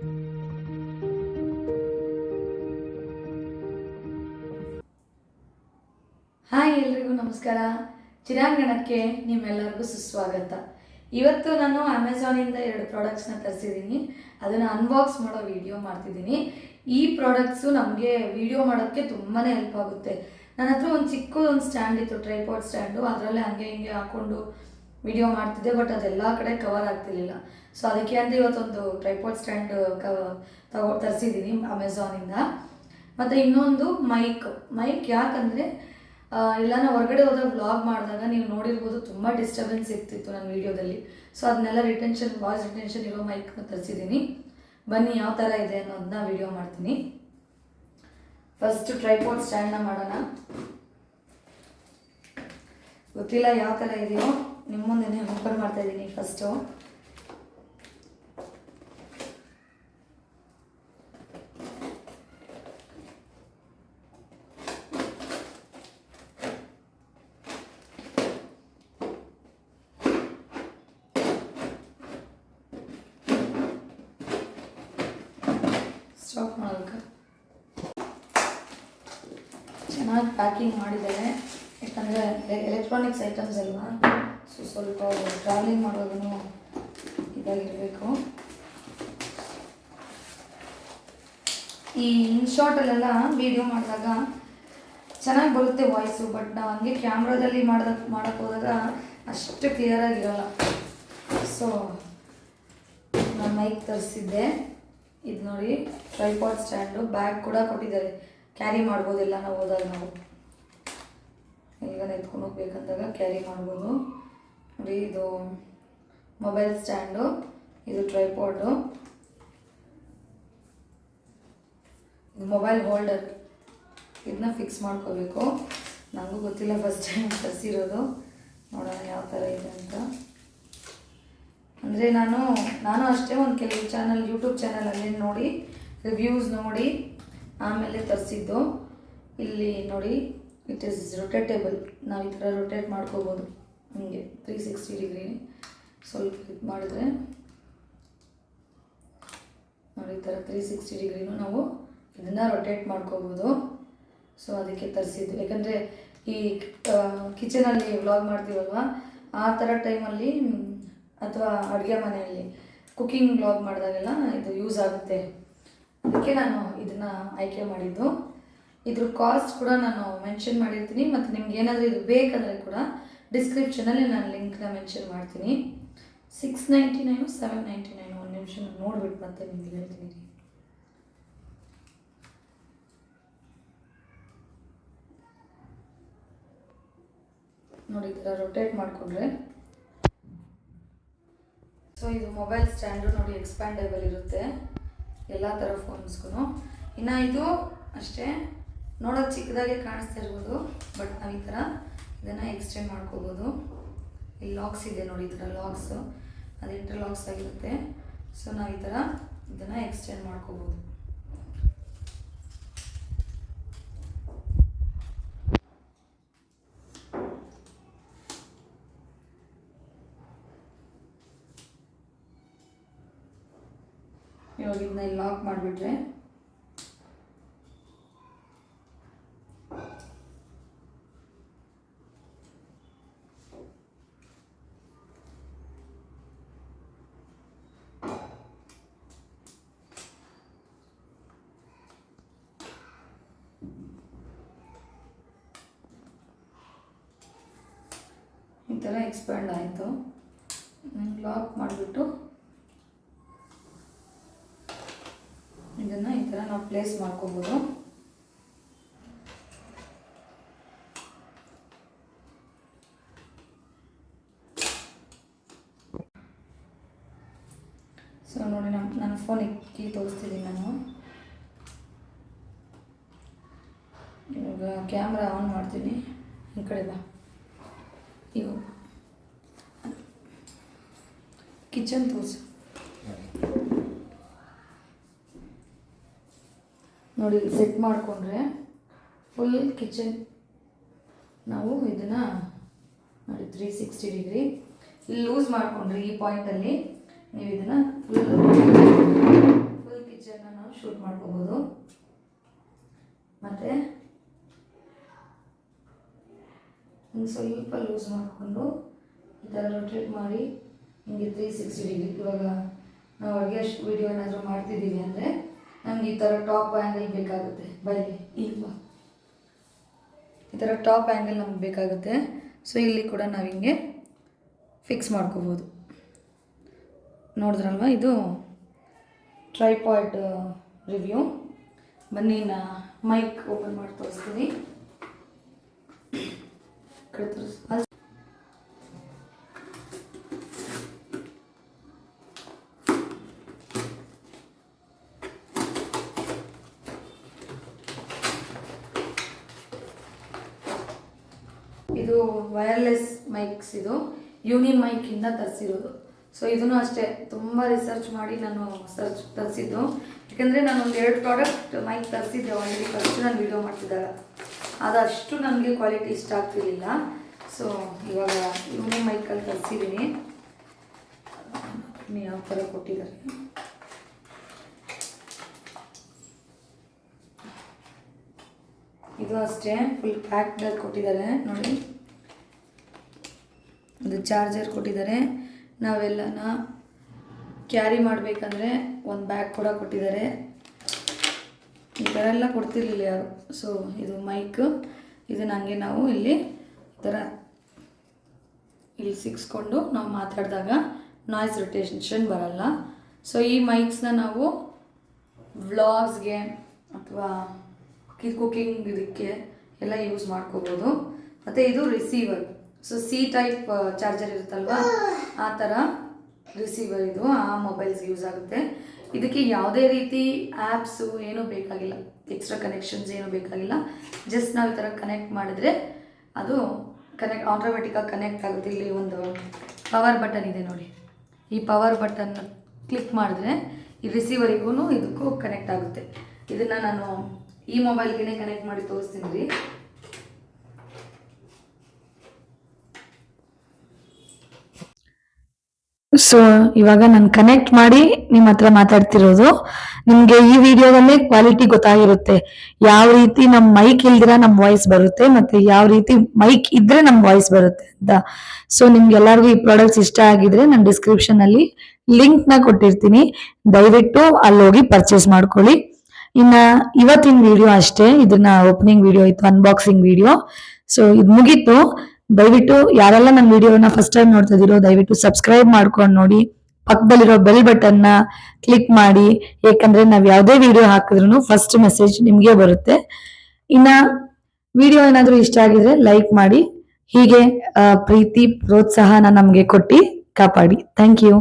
Hi ಎಲ್ರಿಗೂ ನಮಸ್ಕಾರ. ಚಿರಾಂಗಣಕ್ಕೆ ನಿಮ್ಮೆಲ್ಲರಿಗೂ ಸುಸ್ವಾಗತ. ಇವತ್ತು ನಾನು ಅಮೆಝಾನಿಂದ 2 ಪ್ರಾಡಕ್ಟ್ಸ್ನ ತರಿಸಿದ್ದೀನಿ. ಅದನ್ನು ಅನ್ಬಾಕ್ಸ್ ಮಾಡೋ ವಿಡಿಯೋ ಮಾಡ್ತಿದ್ದೀನಿ. ಈ ಪ್ರಾಡಕ್ಟ್ಸು ನಮಗೆ ವಿಡಿಯೋ ಮಾಡೋಕ್ಕೆ ತುಂಬಾ ಹೆಲ್ಪ್ ಆಗುತ್ತೆ. ನನ್ನ ಹತ್ರ ಒಂದು ಚಿಕ್ಕದೊಂದು ಸ್ಟ್ಯಾಂಡ್ ಇತ್ತು, ಟ್ರೈಪಾಡ್ ಸ್ಟ್ಯಾಂಡು. ಅದರಲ್ಲೇ ಹಂಗೆ ಹಿಂಗೆ ಹಾಕ್ಕೊಂಡು ವಿಡಿಯೋ ಮಾಡ್ತಿದ್ದೆ, ಬಟ್ ಅದೆಲ್ಲ ಕಡೆ ಕವರ್ ಆಗ್ತಿರ್ಲಿಲ್ಲ. ಸೊ ಅದಕ್ಕೆ ಅಂತ ಇವತ್ತೊಂದು ಟ್ರೈಪಾಡ್ ಸ್ಟ್ಯಾಂಡ್ ತರಿಸಿದ್ದೀನಿ ಅಮೆಝಾನಿಂದ. ಮತ್ತು ಇನ್ನೊಂದು ಮೈಕ್ ಯಾಕಂದರೆ ಎಲ್ಲಾನ ಹೊರಗಡೆ ಹೋದಾಗ ವ್ಲಾಗ್ ಮಾಡಿದಾಗ ನೀವು ನೋಡಿರ್ಬೋದು ತುಂಬ ಡಿಸ್ಟರ್ಬೆನ್ಸ್ ಇರ್ತಿತ್ತು ನನ್ನ ವೀಡಿಯೋದಲ್ಲಿ. ಸೊ ಅದನ್ನೆಲ್ಲ ವಾಯ್ಸ್ ರಿಟೆನ್ಷನ್ ಇರೋ ಮೈಕ್ನ ತರಿಸಿದ್ದೀನಿ. ಬನ್ನಿ ಯಾವ ಥರ ಇದೆ ಅನ್ನೋದನ್ನ ವಿಡಿಯೋ ಮಾಡ್ತೀನಿ. ಫಸ್ಟ್ ಟ್ರೈಪಾಡ್ ಸ್ಟ್ಯಾಂಡ್ನ ಮಾಡೋಣ. ಗೊತ್ತಿಲ್ಲ ಯಾವ ಥರ ಇದೆಯೋ, ನಿಮ್ಮ ಮುಂದೆ ಓಪನ್ ಮಾಡ್ತಾ ಇದ್ದೀನಿ. ಫಸ್ಟು ಸ್ಟಾಪ್ ಮಾಡೋದಕ್ಕೆ ಚೆನ್ನಾಗಿ ಪ್ಯಾಕಿಂಗ್ ಮಾಡಿದ್ದಾರೆ. ಯಾಕಂದರೆ ಎಲೆಕ್ಟ್ರಾನಿಕ್ಸ್ ಐಟಮ್ಸ್ ಅಲ್ವಾ, ಸೊ ಸ್ವಲ್ಪ ಟ್ರಾವೆಲಿಂಗ್ ಮಾಡೋದನ್ನು ಇದಾಗಿರಬೇಕು. ಈ ಇನ್ಶಾರ್ಟಲ್ಲೆಲ್ಲ ವೀಡಿಯೋ ಮಾಡಿದಾಗ ಚೆನ್ನಾಗಿ ಬರುತ್ತೆ ವಾಯ್ಸು, ಬಟ್ ನಾವು ಹಂಗೆ ಕ್ಯಾಮ್ರಾದಲ್ಲಿ ಮಾಡೋಕ್ಕೆ ಹೋದಾಗ ಅಷ್ಟು ಕ್ಲಿಯರಾಗಿರಲ್ಲ. ಸೊ ನಾನು ಮೈಕ್ ತರಿಸಿದ್ದೆ. ಇದು ನೋಡಿ ಟ್ರೈಪಾಡ್ ಸ್ಟ್ಯಾಂಡು. ಬ್ಯಾಗ್ ಕೂಡ ಕೊಟ್ಟಿದ್ದಾರೆ, ಕ್ಯಾರಿ ಮಾಡ್ಬೋದೆಲ್ಲ ನಾವು ಹೋದಾಗ. ನಾವು ಎಲ್ಲಿಗಾನ ಎತ್ಕೊಂಡು ಹೋಗ್ಬೇಕಂದಾಗ ಕ್ಯಾರಿ ಮಾಡ್ಬೋದು. ನೋಡಿ ಇದು ಮೊಬೈಲ್ ಸ್ಟ್ಯಾಂಡು, ಇದು ಟ್ರೈಪಾಡು, ಇದು ಮೊಬೈಲ್ ಹೋಲ್ಡರ್. ಇದನ್ನ ಫಿಕ್ಸ್ ಮಾಡ್ಕೋಬೇಕು. ನನಗೂ ಗೊತ್ತಿಲ್ಲ, ಫಸ್ಟ್ ಟೈಮ್ ತರಿಸಿರೋದು. ನೋಡೋಣ ಯಾವ ಥರ ಇದೆ ಅಂತ. ಅಂದರೆ ನಾನು ಅಷ್ಟೇ ಒಂದು ಕೆಲವು ಯೂಟ್ಯೂಬ್ ಚಾನಲಲ್ಲಿ ನೋಡಿ ರಿವ್ಯೂಸ್ ನೋಡಿ ಆಮೇಲೆ ತರಿಸಿದ್ದು. ಇಲ್ಲಿ ನೋಡಿ, ಇಟ್ ಈಸ್ ರೊಟೇಟೇಬಲ್. ನಾವು ಈ ಥರ ರೊಟೇಟ್ ಮಾಡ್ಕೋಬೋದು ಹೀಗೆ 360 ಡಿಗ್ರಿ. ಸ್ವಲ್ಪ ಇದು ಮಾಡಿದ್ರೆ ನೋಡಿ, ಈ ಥರ 360 ಡಿಗ್ರಿನೂ ನಾವು ಇದನ್ನು ರೊಟೇಟ್ ಮಾಡ್ಕೋಬೋದು. ಸೊ ಅದಕ್ಕೆ ತರಿಸಿದ್ದು. ಯಾಕಂದರೆ ಈ ಕಿಚನಲ್ಲಿ ವ್ಲಾಗ್ ಮಾಡ್ತೀವಲ್ವ, ಆ ಥರ ಟೈಮಲ್ಲಿ ಅಥವಾ ಅಡುಗೆ ಮನೆಯಲ್ಲಿ ಕುಕ್ಕಿಂಗ್ ವ್ಲಾಗ್ ಮಾಡಿದಾಗೆಲ್ಲ ಇದು ಯೂಸ್ ಆಗುತ್ತೆ. ಅದಕ್ಕೆ ನಾನು ಇದನ್ನು ಆಯ್ಕೆ ಮಾಡಿದ್ದು. ಇದ್ರ ಕಾಸ್ಟ್ ಕೂಡ ನಾನು ಮೆನ್ಷನ್ ಮಾಡಿರ್ತೀನಿ, ಮತ್ತು ನಿಮ್ಗೆ ಏನಾದರೂ ಇದು ಬೇಕಂದರೆ ಕೂಡ ಡಿಸ್ಕ್ರಿಪ್ಷನಲ್ಲಿ ನಾನು ಲಿಂಕ್ನ ಮೆನ್ಷನ್ ಮಾಡ್ತೀನಿ. 699 799. ಒಂದು ನಿಮಿಷ ನೋಡಿಬಿಟ್ಟು ಮತ್ತೆ ನಿಮ್ಗೆ ಹೇಳ್ತೀನಿ. ನೋಡಿ ಈ ಥರ ರೊಟೇಟ್ ಮಾಡಿಕೊಂಡ್ರೆ, ಸೊ ಇದು ಮೊಬೈಲ್ ಸ್ಟ್ಯಾಂಡು ನೋಡಿ, ಎಕ್ಸ್ಪ್ಯಾಂಡೇಬಲ್ ಇರುತ್ತೆ ಎಲ್ಲ ಥರ ಫೋನ್ಸ್ಗೂ. ಇನ್ನು ಇದು ಅಷ್ಟೇ ನೋಡೋದು ಚಿಕ್ಕದಾಗೆ ಕಾಣಿಸ್ತಾ ಇರ್ಬೋದು, ಬಟ್ ನಾವು ಈ ಥರ ಇದನ್ನು ಎಕ್ಸ್ಟೆಂಡ್ ಮಾಡ್ಕೋಬೋದು. ಇಲ್ಲಿ ಲಾಕ್ಸ್ ಇದೆ ನೋಡಿ, ಈ ಥರ ಲಾಕ್ಸು, ಅದು ಇಂಟರ್ಲಾಕ್ಸ್ ಆಗಿರುತ್ತೆ. ಸೊ ನಾವು ಈ ಥರ ಇದನ್ನು ಎಕ್ಸ್ಟೆಂಡ್ ಮಾಡ್ಕೋಬೋದು. ಇವಾಗ ಇದನ್ನ ಇಲ್ಲಿ ಲಾಕ್ ಮಾಡಿಬಿಟ್ರೆ ಈ ಥರ ಎಕ್ಸ್ಪ್ಯಾಂಡ್ ಆಯಿತು. ಲಾಕ್ ಮಾಡಿಬಿಟ್ಟು ಇದನ್ನು ಈ ಥರ ನಾವು ಪ್ಲೇಸ್ ಮಾಡ್ಕೋಬೋದು. ಸೊ ನೋಡಿ, ನನ್ನ ಫೋನ್ ಕೀ ತೋರಿಸ್ತಿದ್ದೀನಿ ನಾನು. ಇವಾಗ ಕ್ಯಾಮ್ರಾ ಆನ್ ಮಾಡ್ತೀನಿ. ಈ ಕಡೆ ಬಾ. ಇವು ಕಿಚನ್ ತೋರಿಸು. ನೋಡಿ, ಸೆಟ್ ಮಾಡಿಕೊಂಡ್ರೆ ಫುಲ್ ಕಿಚನ್ ನಾವು ಇದನ್ನು ನೋಡಿ 360 ಡಿಗ್ರಿ ಇಲ್ಲಿ ಲೂಸ್ ಮಾಡಿಕೊಂಡ್ರೆ ಈ ಪಾಯಿಂಟಲ್ಲಿ ನೀವು ಇದನ್ನು ಫುಲ್ ಮತ್ತು ಹಿಂಗೆ ಸ್ವಲ್ಪ ಲೂಸ್ ಮಾಡಿಕೊಂಡು ಈ ಥರ ರೊಟೇಟ್ ಮಾಡಿ ಹಿಂಗೆ 360 ಡಿಗ್ರಿ. ಇವಾಗ ನಾವು ಅಡುಗೆ ವಿಡಿಯೋ ಏನಾದರೂ ಮಾಡ್ತಿದ್ದೀವಿ ಅಂದರೆ ನಮ್ಗೆ ಈ ಥರ ಟಾಪ್ ಆ್ಯಂಗಲ್ ಬೇಕಾಗುತ್ತೆ. ಬೈಲಿ ಇಲ್ವ ಈ ಥರ ಟಾಪ್ ಆ್ಯಂಗಲ್ ನಮ್ಗೆ ಬೇಕಾಗುತ್ತೆ. ಸೊ ಇಲ್ಲಿ ಕೂಡ ನಾವು ಹಿಂಗೆ ಫಿಕ್ಸ್ ಮಾಡ್ಕೋಬೋದು. ನೋಡಿದ್ರಲ್ವ, ಇದು ಟ್ರೈಪಾಡ್ ರಿವ್ಯೂ. ಬನ್ನಿ ಮೈಕ್ ಓಪನ್ ಮಾಡಿ ತೋರಿಸ್ತೀನಿ. ಇದು ವೈರ್ಲೆಸ್ ಮೈಕ್ಸ್, ಇದು ಯೂನಿ ಮೈಕಿಂದ ತರಿಸಿರೋದು. ಸೊ ಇದನ್ನು ಅಷ್ಟೇ ತುಂಬ ರಿಸರ್ಚ್ ಮಾಡಿ ನಾನು ತರಿಸಿದ್ದು. ಯಾಕೆಂದರೆ ನಾನು ಒಂದು 2 ಪ್ರಾಡಕ್ಟ್ ಮೈಕ್ ತರಿಸಿದ್ದೆ ಆಲ್ರೆಡಿ ಫಸ್ಟ್ ನಾನು ವೀಡಿಯೋ ಮಾಡ್ತಿದ್ದಾಗ. ಅದಷ್ಟು ನನಗೆ ಕ್ವಾಲಿಟಿ ಇಷ್ಟ ಆಗ್ತಿರ್ಲಿಲ್ಲ. ಸೊ ಇವಾಗ ಯೂನಿ ಮೈಕಲ್ಲಿ ತರಿಸಿದ್ದೀನಿ. ಯಾವ ಥರ ಕೊಟ್ಟಿದ್ದಾರೆ, ಇದು ಅಷ್ಟೇ ಫುಲ್ ಪ್ಯಾಕ್ಡಾಗಿ ಕೊಟ್ಟಿದ್ದಾರೆ ನೋಡಿ. ಇದು ಚಾರ್ಜರ್ ಕೊಟ್ಟಿದ್ದಾರೆ. ನಾವೆಲ್ಲನ ಕ್ಯಾರಿ ಮಾಡಬೇಕಂದ್ರೆ ಒಂದು ಬ್ಯಾಗ್ ಕೂಡ ಕೊಟ್ಟಿದ್ದಾರೆ. ಈ ಥರ ಎಲ್ಲ ಕೊಡ್ತಿರ್ಲಿಲ್ಲ ಯಾರು. ಸೊ ಇದು ಮೈಕ್, ಇದು ನನಗೆ ನಾವು ಇಲ್ಲಿ ಈ ಥರ ಇಲ್ಲಿ ಸಿಕ್ಸ್ಕೊಂಡು ನಾವು ಮಾತಾಡಿದಾಗ ನಾಯ್ಸ್ ರೊಟೇಷನ್ ಬರಲ್ಲ. ಸೊ ಈ ಮೈಕ್ಸ್ನ ನಾವು ವ್ಲಾಗ್ಸ್ಗೆ ಅಥವಾ ಕುಕಿಂಗ್ ಇದಕ್ಕೆ ಎಲ್ಲ ಯೂಸ್ ಮಾಡ್ಕೋಬೋದು. ಮತ್ತು ಇದು receiver. So C type charger ಇರುತ್ತಲ್ವ, ಆ ಥರ ರಿಸೀವರ್ ಇದು. ಆ ಮೊಬೈಲ್ಸ್ಗೆ ಯೂಸ್ ಆಗುತ್ತೆ. ಇದಕ್ಕೆ ಯಾವುದೇ ರೀತಿ ಆ್ಯಪ್ಸು ಏನೂ ಬೇಕಾಗಿಲ್ಲ, ಎಕ್ಸ್ಟ್ರಾ ಕನೆಕ್ಷನ್ಸ್ ಏನೂ ಬೇಕಾಗಿಲ್ಲ. ಜಸ್ಟ್ ನಾವು ಈ ಥರ ಕನೆಕ್ಟ್ ಮಾಡಿದ್ರೆ ಅದು ಆಟೋಮೆಟಿಕ್ಕಾಗಿ ಕನೆಕ್ಟ್ ಆಗುತ್ತೆ. ಇಲ್ಲಿ ಒಂದು ಪವರ್ ಬಟನ್ ಇದೆ ನೋಡಿ. ಈ ಪವರ್ ಬಟನ್ ಕ್ಲಿಕ್ ಮಾಡಿದ್ರೆ ಈ ರಿಸೀವರಿಗೂ ಇದಕ್ಕೂ ಕನೆಕ್ಟ್ ಆಗುತ್ತೆ. ಇದನ್ನು ನಾನು ಈ ಮೊಬೈಲ್ಗೆ ಕನೆಕ್ಟ್ ಮಾಡಿ ತೋರಿಸ್ತೀನಿ ರೀ. ಸೊ ಇವಾಗ ನಾನು ಕನೆಕ್ಟ್ ಮಾಡಿ ನಿಮ್ಮ ಹತ್ರ ಮಾತಾಡ್ತಿರೋದು. ನಿಮಗೆ ಈ ವಿಡಿಯೋದಲ್ಲೇ ಕ್ವಾಲಿಟಿ ಗೊತ್ತಾಗಿರುತ್ತೆ, ಯಾವ ರೀತಿ ನಮ್ಮ ಮೈಕ್ ಇಲ್ದಿರ ನಮ್ಮ ವಾಯ್ಸ್ ಬರುತ್ತೆ ಮತ್ತೆ ಯಾವ ರೀತಿ ಮೈಕ್ ಇದ್ರೆ ನಮ್ಮ ವಾಯ್ಸ್ ಬರುತ್ತೆ ಅಂತ. ಸೊ ನಿಮ್ಗೆಲ್ಲರಿಗೂ ಈ ಪ್ರಾಡಕ್ಟ್ಸ್ ಇಷ್ಟ ಆಗಿದ್ರೆ ನಾನು ಡಿಸ್ಕ್ರಿಪ್ಷನ್ ಅಲ್ಲಿ ಲಿಂಕ್ ನ ಕೊಟ್ಟಿರ್ತೀನಿ, ದಯವಿಟ್ಟು ಅಲ್ಲಿ ಹೋಗಿ ಪರ್ಚೇಸ್ ಮಾಡ್ಕೊಳ್ಳಿ. ಇನ್ನ ಇವತ್ತಿನ ವಿಡಿಯೋ ಅಷ್ಟೇ, ಇದನ್ನ ಓಪನಿಂಗ್ ವಿಡಿಯೋ ಇತ್ತು, ಅನ್ಬಾಕ್ಸಿಂಗ್ ವಿಡಿಯೋ. ಸೊ ಇದು ಮುಗೀತು. ದಯವಿಟ್ಟು ಯಾರೆಲ್ಲ ನನ್ನ ವಿಡಿಯೋನ ಫಸ್ಟ್ ಟೈಮ್ ನೋಡ್ತಾ ಇದೀರೋ ದಯವಿಟ್ಟು ಸಬ್ಸ್ಕ್ರೈಬ್ ಮಾಡ್ಕೊಂಡು ನೋಡಿ, ಪಕ್ಕದಲ್ಲಿರೋ ಬೆಲ್ ಬಟನ್ ನ ಕ್ಲಿಕ್ ಮಾಡಿ. ಯಾಕಂದ್ರೆ ನಾವ್ ಯಾವುದೇ ವಿಡಿಯೋ ಹಾಕಿದ್ರು ಫಸ್ಟ್ ಮೆಸೇಜ್ ನಿಮ್ಗೆ ಬರುತ್ತೆ. ಇನ್ನ ವಿಡಿಯೋ ಏನಾದ್ರೂ ಇಷ್ಟ ಆಗಿದ್ರೆ ಲೈಕ್ ಮಾಡಿ. ಹೀಗೆ ಪ್ರೀತಿ ಪ್ರೋತ್ಸಾಹನ ನಮ್ಗೆ ಕೊಟ್ಟು ಕಾಪಾಡಿ. Thank you.